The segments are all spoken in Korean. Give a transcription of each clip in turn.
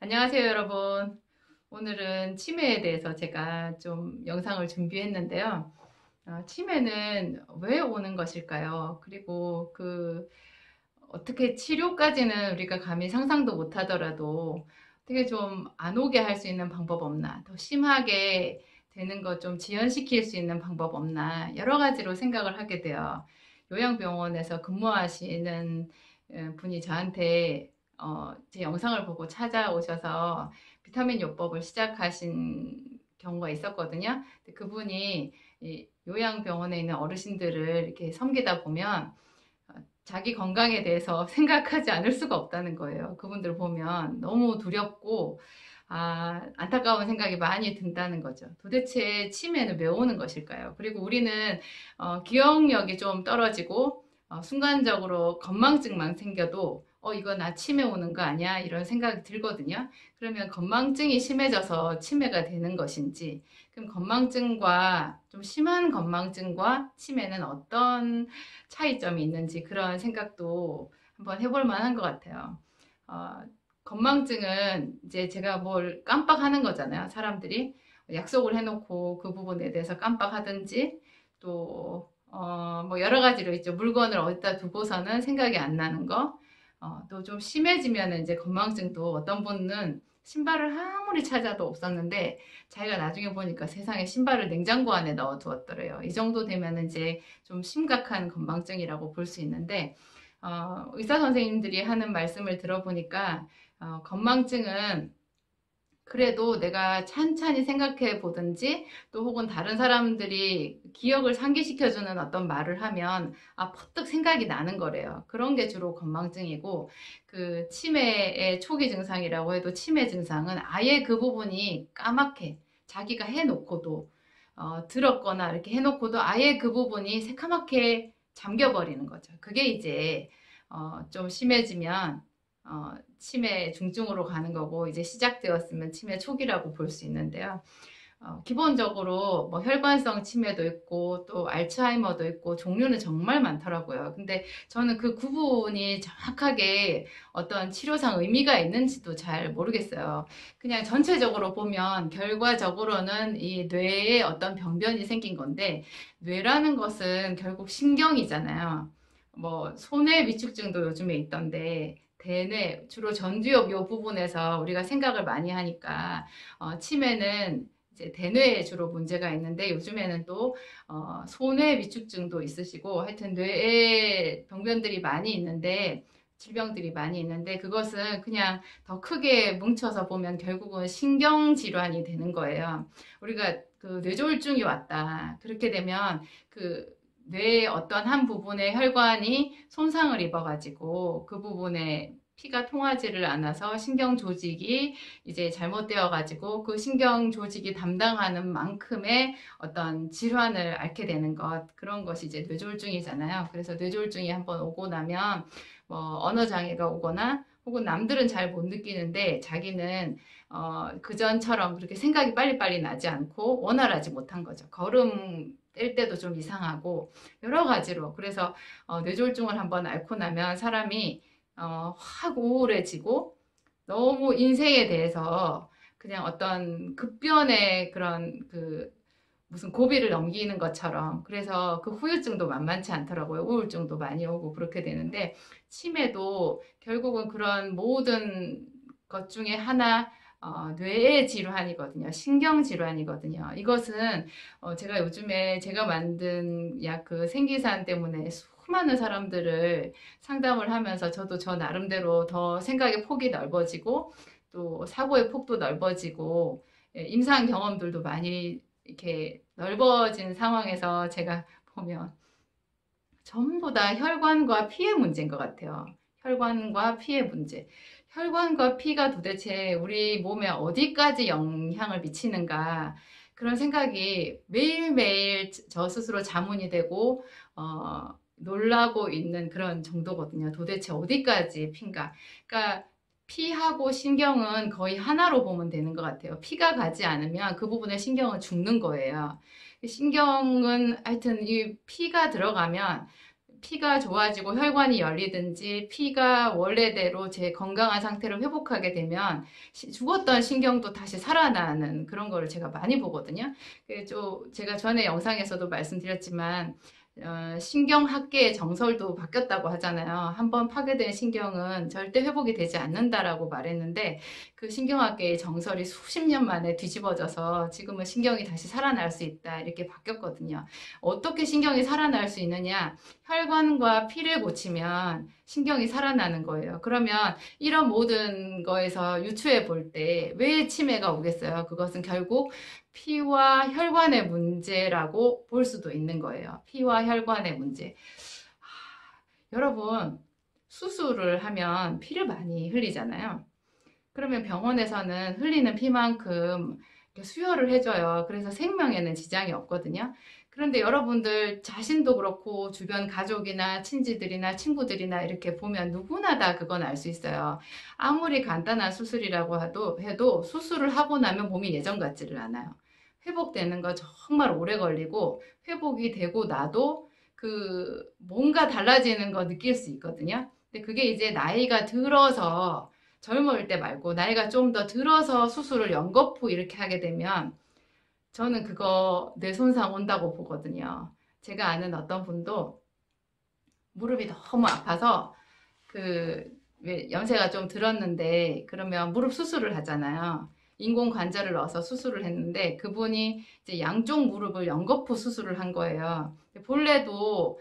안녕하세요, 여러분. 오늘은 치매에 대해서 제가 좀 영상을 준비했는데요. 치매는 왜 오는 것일까요? 그리고 어떻게 치료까지는 우리가 감히 상상도 못 하더라도 어떻게 좀 안 오게 할 수 있는 방법 없나? 더 심하게 되는 것 좀 지연시킬 수 있는 방법 없나? 여러 가지로 생각을 하게 돼요. 요양병원에서 근무하시는 분이 저한테 제 영상을 보고 찾아오셔서 비타민 요법을 시작하신 경우가 있었거든요. 근데 그분이 이 요양병원에 있는 어르신들을 이렇게 섬기다 보면 자기 건강에 대해서 생각하지 않을 수가 없다는 거예요. 그분들 보면 너무 두렵고 안타까운 생각이 많이 든다는 거죠. 도대체 치매는 왜 오는 것일까요? 그리고 우리는 기억력이 좀 떨어지고 순간적으로 건망증만 생겨도 이거 나 치매 오는 거 아니야? 이런 생각이 들거든요. 그러면 건망증이 심해져서 치매가 되는 것인지, 그럼 건망증과 좀 심한 건망증과 치매는 어떤 차이점이 있는지 그런 생각도 한번 해볼 만한 것 같아요. 어, 건망증은 이제 제가 뭘 깜빡하는 거잖아요. 사람들이 약속을 해놓고 그 부분에 대해서 깜빡하든지 또 뭐 여러 가지로 있죠. 물건을 어디다 두고서는 생각이 안 나는 거. 또 좀 심해지면 이제 건망증도 어떤 분은 신발을 아무리 찾아도 없었는데 자기가 나중에 보니까 세상에 신발을 냉장고 안에 넣어 두었더래요. 이 정도 되면 이제 좀 심각한 건망증이라고 볼 수 있는데 의사 선생님들이 하는 말씀을 들어보니까 건망증은 그래도 내가 찬찬히 생각해 보든지 또 혹은 다른 사람들이 기억을 상기시켜주는 어떤 말을 하면 퍼뜩 생각이 나는 거래요. 그런 게 주로 건망증이고 그 치매의 초기 증상이라고 해도 치매 증상은 아예 그 부분이 까맣게 자기가 해놓고도 들었거나 이렇게 해놓고도 아예 그 부분이 새카맣게 잠겨버리는 거죠. 그게 이제 좀 심해지면 치매 중증으로 가는 거고 이제 시작되었으면 치매 초기라고 볼 수 있는데요. 기본적으로 뭐 혈관성 치매도 있고 또 알츠하이머도 있고 종류는 정말 많더라고요. 근데 저는 그 구분이 정확하게 어떤 치료상 의미가 있는지도 잘 모르겠어요. 그냥 전체적으로 보면 결과적으로는 이 뇌에 어떤 병변이 생긴 건데 뇌라는 것은 결국 신경이잖아요. 뭐 손해 위축증도 요즘에 있던데 대뇌 주로 전두엽 요 부분에서 우리가 생각을 많이 하니까 치매는 이제 대뇌에 주로 문제가 있는데 요즘에는 또 소뇌 위축증도 있으시고 하여튼 뇌에 병변들이 많이 있는데 질병들이 많이 있는데 그것은 그냥 더 크게 뭉쳐서 보면 결국은 신경질환이 되는 거예요. 우리가 그 뇌졸중이 왔다. 그렇게 되면 그 뇌의 어떤 한 부분의 혈관이 손상을 입어가지고 그 부분에 피가 통하지를 않아서 신경 조직이 이제 잘못되어 가지고 그 신경 조직이 담당하는 만큼의 어떤 질환을 앓게 되는 것 그런 것이 이제 뇌졸중이잖아요. 그래서 뇌졸중이 한번 오고 나면 뭐 언어 장애가 오거나 혹은 남들은 잘 못 느끼는데 자기는 그전처럼 그렇게 생각이 빨리빨리 나지 않고 원활하지 못한 거죠. 걸음 뗄 때도 좀 이상하고 여러 가지로 그래서 뇌졸중을 한번 앓고 나면 사람이 확 우울해지고 너무 인생에 대해서 그냥 어떤 급변의 그런 무슨 고비를 넘기는 것처럼 그래서 그 후유증도 만만치 않더라고요. 우울증도 많이 오고 그렇게 되는데 치매도 결국은 그런 모든 것 중에 하나 뇌의 질환이거든요. 신경 질환이거든요. 이것은 제가 요즘에 제가 만든 약 그 생기산 때문에 수많은 사람들을 상담을 하면서 저도 저 나름대로 더 생각의 폭이 넓어지고 또 사고의 폭도 넓어지고 임상 경험들도 많이 이렇게 넓어진 상황에서 제가 보면 전부 다 혈관과 피의 문제인 것 같아요. 혈관과 피의 문제. 혈관과 피가 도대체 우리 몸에 어디까지 영향을 미치는가 그런 생각이 매일매일 저 스스로 자문이 되고 놀라고 있는 그런 정도거든요. 도대체 어디까지 피인가. 그러니까 피하고 신경은 거의 하나로 보면 되는 것 같아요. 피가 가지 않으면 그 부분의 신경은 죽는 거예요. 신경은 하여튼 이 피가 들어가면 피가 좋아지고 혈관이 열리든지 피가 원래대로 제 건강한 상태로 회복하게 되면 죽었던 신경도 다시 살아나는 그런 거를 제가 많이 보거든요. 제가 전에 영상에서도 말씀드렸지만 신경학계의 정설도 바뀌었다고 하잖아요. 한번 파괴된 신경은 절대 회복이 되지 않는다라고 말했는데 그 신경학계의 정설이 수십 년 만에 뒤집어져서 지금은 신경이 다시 살아날 수 있다 이렇게 바뀌었거든요. 어떻게 신경이 살아날 수 있느냐? 혈관과 피를 고치면 신경이 살아나는 거예요. 그러면 이런 모든 거에서 유추해 볼 때 왜 치매가 오겠어요? 그것은 결국 피와 혈관의 문제라고 볼 수도 있는 거예요. 피와 혈관의 문제. 여러분, 수술을 하면 피를 많이 흘리잖아요. 그러면 병원에서는 흘리는 피만큼 수혈을 해줘요. 그래서 생명에는 지장이 없거든요. 그런데 여러분들 자신도 그렇고 주변 가족이나 친지들이나 친구들이나 이렇게 보면 누구나 다 그건 알 수 있어요. 아무리 간단한 수술이라고 해도 수술을 하고 나면 몸이 예전 같지를 않아요. 회복되는 거 정말 오래 걸리고 회복이 되고 나도 뭔가 달라지는 거 느낄 수 있거든요. 근데 그게 이제 나이가 들어서 젊을 때 말고 나이가 좀 더 들어서 수술을 연거푸 이렇게 하게 되면 저는 그거 뇌손상 온다고 보거든요. 제가 아는 어떤 분도 무릎이 너무 아파서 왜 연세가 좀 들었는데 그러면 무릎 수술을 하잖아요. 인공 관절을 넣어서 수술을 했는데 그분이 이제 양쪽 무릎을 연거푸 수술을 한 거예요. 본래도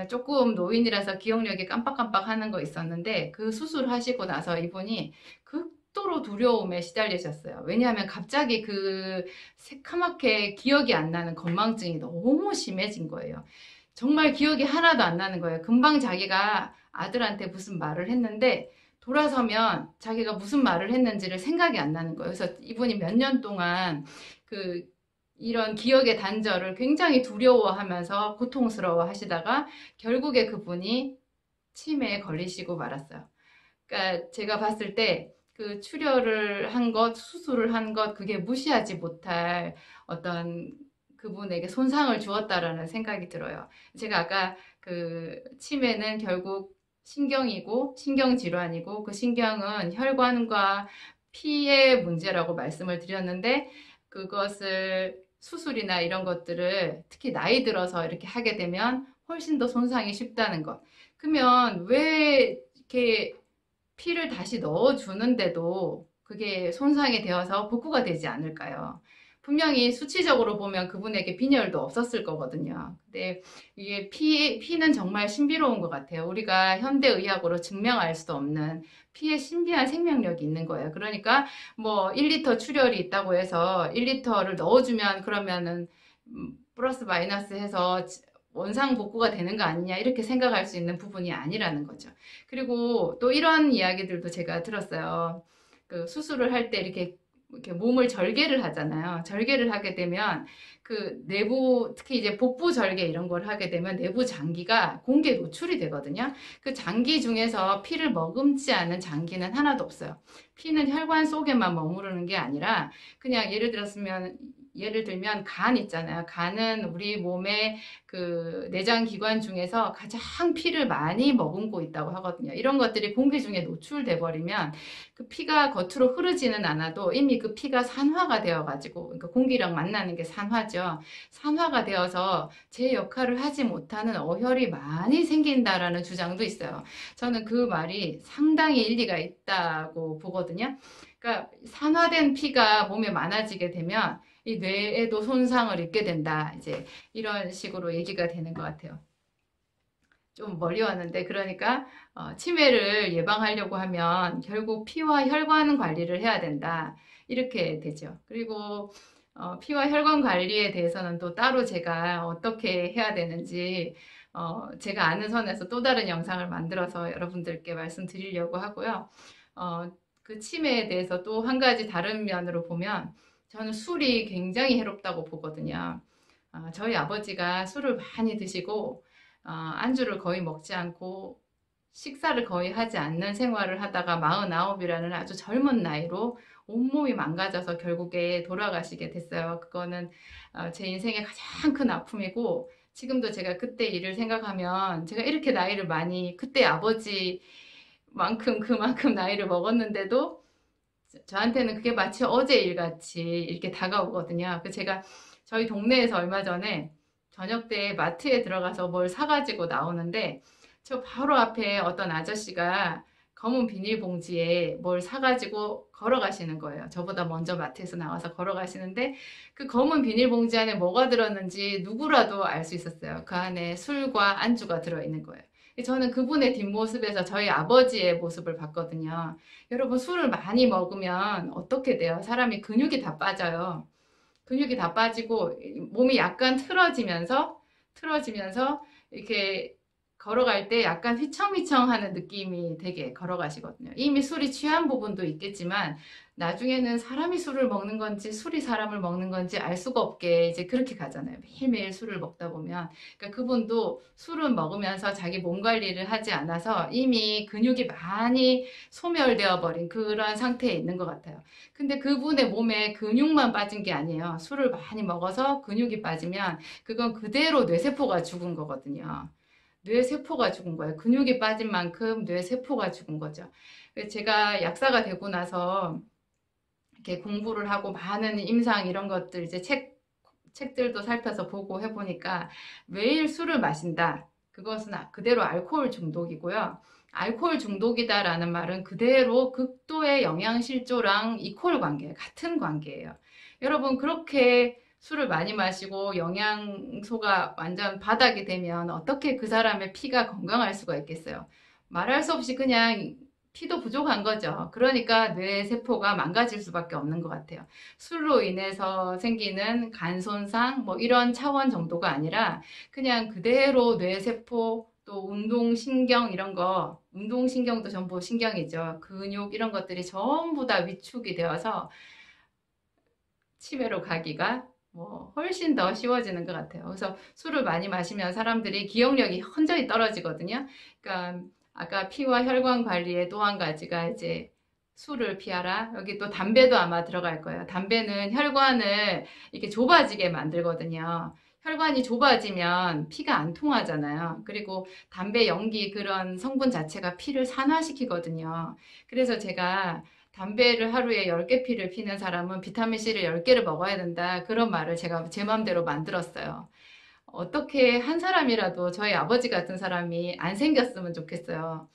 조금 노인이라서 기억력이 깜빡깜빡 하는 거 있었는데 그 수술하시고 나서 이분이 극도로 두려움에 시달리셨어요. 왜냐하면 갑자기 새카맣게 기억이 안 나는 건망증이 너무 심해진 거예요. 정말 기억이 하나도 안 나는 거예요. 금방 자기가 아들한테 무슨 말을 했는데 돌아서면 자기가 무슨 말을 했는지를 생각이 안 나는 거예요. 그래서 이분이 몇 년 동안 이런 기억의 단절을 굉장히 두려워하면서 고통스러워 하시다가 결국에 그분이 치매에 걸리시고 말았어요. 그러니까 제가 봤을 때 출혈을 한 것, 수술을 한 것, 그게 무시하지 못할 어떤 그분에게 손상을 주었다라는 생각이 들어요. 제가 아까 치매는 결국 신경이고 신경질환이고 그 신경은 혈관과 피의 문제라고 말씀을 드렸는데 그것을 수술이나 이런 것들을 특히 나이 들어서 이렇게 하게 되면 훨씬 더 손상이 쉽다는 것. 그러면 왜 이렇게 피를 다시 넣어주는데도 그게 손상이 되어서 복구가 되지 않을까요? 분명히 수치적으로 보면 그분에게 빈혈도 없었을 거거든요. 근데 이게 피는 정말 신비로운 것 같아요. 우리가 현대의학으로 증명할 수 없는 피에 신비한 생명력이 있는 거예요. 그러니까 뭐 1리터 출혈이 있다고 해서 1리터를 넣어주면 그러면은 플러스 마이너스 해서 원상 복구가 되는 거 아니냐 이렇게 생각할 수 있는 부분이 아니라는 거죠. 그리고 또 이런 이야기들도 제가 들었어요. 수술을 할 때 이렇게 몸을 절개를 하잖아요. 절개를 하게 되면 내부 특히 이제 복부 절개 이런 걸 하게 되면 내부 장기가 공기에 노출이 되거든요. 그 장기 중에서 피를 머금지 않은 장기는 하나도 없어요. 피는 혈관 속에만 머무르는 게 아니라 그냥 예를 들면 간 있잖아요. 간은 우리 몸의 내장 기관 중에서 가장 피를 많이 머금고 있다고 하거든요. 이런 것들이 공기 중에 노출돼 버리면 그 피가 겉으로 흐르지는 않아도 이미 그 피가 산화가 되어 가지고 그러니까 공기랑 만나는 게 산화죠. 산화가 되어서 제 역할을 하지 못하는 어혈이 많이 생긴다라는 주장도 있어요. 저는 그 말이 상당히 일리가 있다고 보거든요. 그러니까 산화된 피가 몸에 많아지게 되면 이 뇌에도 손상을 입게 된다. 이제 이런 식으로 얘기가 되는 것 같아요. 좀 멀리 왔는데 그러니까 치매를 예방하려고 하면 결국 피와 혈관 관리를 해야 된다. 이렇게 되죠. 그리고 피와 혈관 관리에 대해서는 또 따로 제가 어떻게 해야 되는지 제가 아는 선에서 또 다른 영상을 만들어서 여러분들께 말씀드리려고 하고요. 그 치매에 대해서 또 한 가지 다른 면으로 보면 저는 술이 굉장히 해롭다고 보거든요. 저희 아버지가 술을 많이 드시고 안주를 거의 먹지 않고 식사를 거의 하지 않는 생활을 하다가 49이라는 아주 젊은 나이로 온몸이 망가져서 결국에 돌아가시게 됐어요. 그거는 제 인생의 가장 큰 아픔이고 지금도 제가 그때 일을 생각하면 제가 이렇게 나이를 많이, 그때 아버지만큼 그만큼 나이를 먹었는데도 저한테는 그게 마치 어제 일같이 이렇게 다가오거든요. 그 제가 저희 동네에서 얼마 전에 저녁 때 마트에 들어가서 뭘 사가지고 나오는데 저 바로 앞에 어떤 아저씨가 검은 비닐봉지에 뭘 사가지고 걸어가시는 거예요. 저보다 먼저 마트에서 나와서 걸어가시는데 그 검은 비닐봉지 안에 뭐가 들었는지 누구라도 알 수 있었어요. 그 안에 술과 안주가 들어있는 거예요. 저는 그분의 뒷모습에서 저희 아버지의 모습을 봤거든요. 여러분, 술을 많이 먹으면 어떻게 돼요? 사람이 근육이 다 빠져요. 근육이 다 빠지고 몸이 약간 틀어지면서 이렇게 걸어갈 때 약간 휘청휘청하는 느낌이 되게 걸어가시거든요. 이미 술이 취한 부분도 있겠지만 나중에는 사람이 술을 먹는 건지 술이 사람을 먹는 건지 알 수가 없게 이제 그렇게 가잖아요. 매일매일 술을 먹다 보면. 그러니까 그분도 술을 먹으면서 자기 몸 관리를 하지 않아서 이미 근육이 많이 소멸되어 버린 그런 상태에 있는 것 같아요. 근데 그분의 몸에 근육만 빠진 게 아니에요. 술을 많이 먹어서 근육이 빠지면 그건 그대로 뇌세포가 죽은 거거든요. 뇌세포가 죽은 거예요. 근육이 빠진 만큼 뇌세포가 죽은 거죠. 제가 약사가 되고 나서 이렇게 공부를 하고 많은 임상 이런 것들 이제 책들도 살펴서 보고 해보니까 매일 술을 마신다. 그것은 그대로 알코올 중독이고요. 알코올 중독이다라는 말은 그대로 극도의 영양실조랑 이퀄 관계, 같은 관계예요. 여러분, 그렇게 술을 많이 마시고 영양소가 완전 바닥이 되면 어떻게 그 사람의 피가 건강할 수가 있겠어요? 말할 수 없이 그냥 피도 부족한 거죠. 그러니까 뇌세포가 망가질 수밖에 없는 것 같아요. 술로 인해서 생기는 간 손상, 뭐 이런 차원 정도가 아니라 그냥 그대로 뇌세포 또 운동신경 이런 거, 운동신경도 전부 신경이죠. 근육 이런 것들이 전부 다 위축이 되어서 치매로 가기가 뭐 훨씬 더 쉬워지는 것 같아요. 그래서 술을 많이 마시면 사람들이 기억력이 현저히 떨어지거든요. 그러니까 아까 피와 혈관 관리에 또 한 가지가 이제 술을 피하라. 여기 또 담배도 아마 들어갈 거예요. 담배는 혈관을 이렇게 좁아지게 만들거든요. 혈관이 좁아지면 피가 안 통하잖아요. 그리고 담배 연기 그런 성분 자체가 피를 산화시키거든요. 그래서 제가 담배를 하루에 10개 피를 피는 사람은 비타민C를 10개를 먹어야 된다. 그런 말을 제가 제 마음대로 만들었어요. 어떻게 한 사람이라도 저희 아버지 같은 사람이 안 생겼으면 좋겠어요.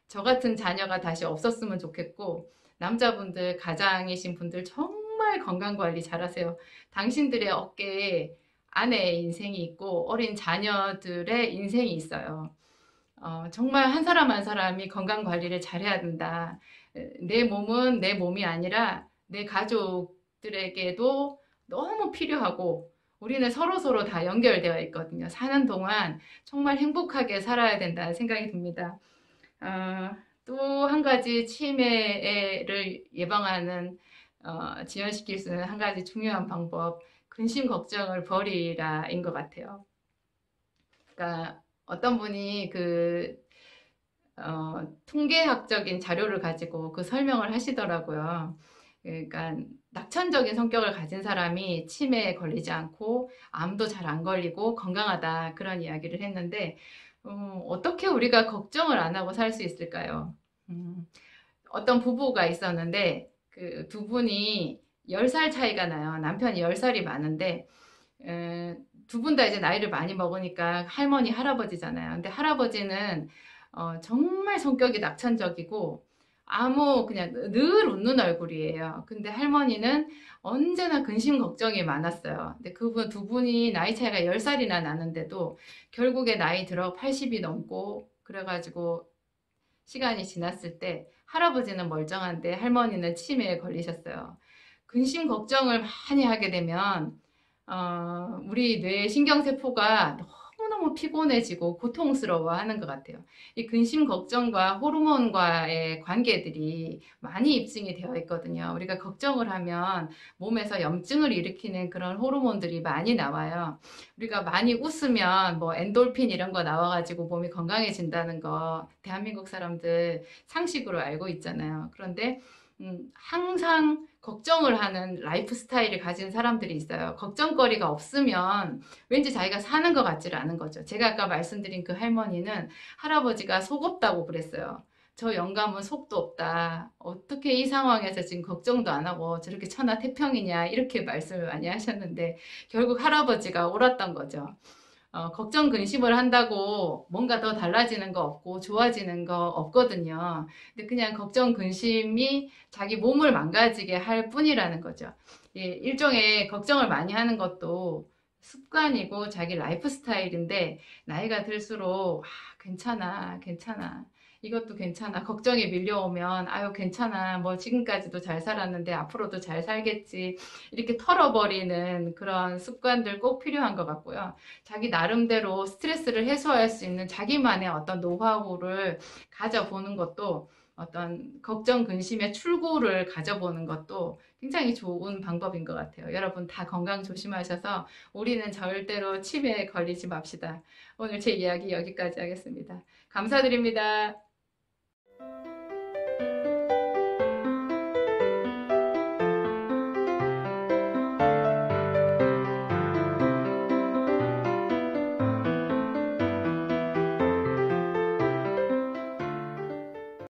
저 같은 자녀가 다시 없었으면 좋겠고, 남자분들, 가장이신 분들 정말 건강관리 잘하세요. 당신들의 어깨에 아내의 인생이 있고 어린 자녀들의 인생이 있어요. 정말 한 사람 한 사람이 건강 관리를 잘해야 된다. 내 몸은 내 몸이 아니라 내 가족들에게도 너무 필요하고 우리는 서로서로 다 연결되어 있거든요. 사는 동안 정말 행복하게 살아야 된다는 생각이 듭니다. 또 한 가지 치매를 예방하는, 지연시킬 수 있는 한 가지 중요한 방법, 근심 걱정을 버리라인 것 같아요. 그러니까 어떤 분이 통계학적인 자료를 가지고 그 설명을 하시더라고요. 그러니까 낙천적인 성격을 가진 사람이 치매에 걸리지 않고 암도 잘 안 걸리고 건강하다 그런 이야기를 했는데 어떻게 우리가 걱정을 안 하고 살 수 있을까요? 어떤 부부가 있었는데 그 두 분이 10살 차이가 나요. 남편이 10살이 많은데 두 분 다 이제 나이를 많이 먹으니까 할머니, 할아버지잖아요. 근데 할아버지는 정말 성격이 낙천적이고 그냥 늘 웃는 얼굴이에요. 근데 할머니는 언제나 근심 걱정이 많았어요. 근데 그분 두 분이 나이 차이가 10살이나 나는데도 결국에 나이 들어 80이 넘고 그래가지고 시간이 지났을 때 할아버지는 멀쩡한데 할머니는 치매에 걸리셨어요. 근심 걱정을 많이 하게 되면 우리 뇌 신경세포가 너무너무 피곤해지고 고통스러워 하는 것 같아요. 이 근심 걱정과 호르몬과의 관계들이 많이 입증이 되어 있거든요. 우리가 걱정을 하면 몸에서 염증을 일으키는 그런 호르몬들이 많이 나와요. 우리가 많이 웃으면 뭐 엔돌핀 이런 거 나와가지고 몸이 건강해진다는 거 대한민국 사람들 상식으로 알고 있잖아요. 그런데 항상 걱정을 하는 라이프 스타일을 가진 사람들이 있어요. 걱정거리가 없으면 왠지 자기가 사는 것 같지를 않은 거죠. 제가 아까 말씀드린 그 할머니는 할아버지가 속 없다고 그랬어요. 저 영감은 속도 없다. 어떻게 이 상황에서 지금 걱정도 안 하고 저렇게 천하태평이냐 이렇게 말씀을 많이 하셨는데 결국 할아버지가 옳았던 거죠. 걱정 근심을 한다고 뭔가 더 달라지는 거 없고 좋아지는 거 없거든요. 근데 그냥 걱정 근심이 자기 몸을 망가지게 할 뿐이라는 거죠. 예, 일종의 걱정을 많이 하는 것도 습관이고 자기 라이프 스타일인데 나이가 들수록 괜찮아, 괜찮아. 이것도 괜찮아. 걱정이 밀려오면 아유 괜찮아. 뭐 지금까지도 잘 살았는데 앞으로도 잘 살겠지. 이렇게 털어버리는 그런 습관들 꼭 필요한 것 같고요. 자기 나름대로 스트레스를 해소할 수 있는 자기만의 어떤 노하우를 가져보는 것도 어떤 걱정, 근심의 출구를 가져보는 것도 굉장히 좋은 방법인 것 같아요. 여러분 다 건강 조심하셔서 우리는 절대로 치매에 걸리지 맙시다. 오늘 제 이야기 여기까지 하겠습니다. 감사드립니다.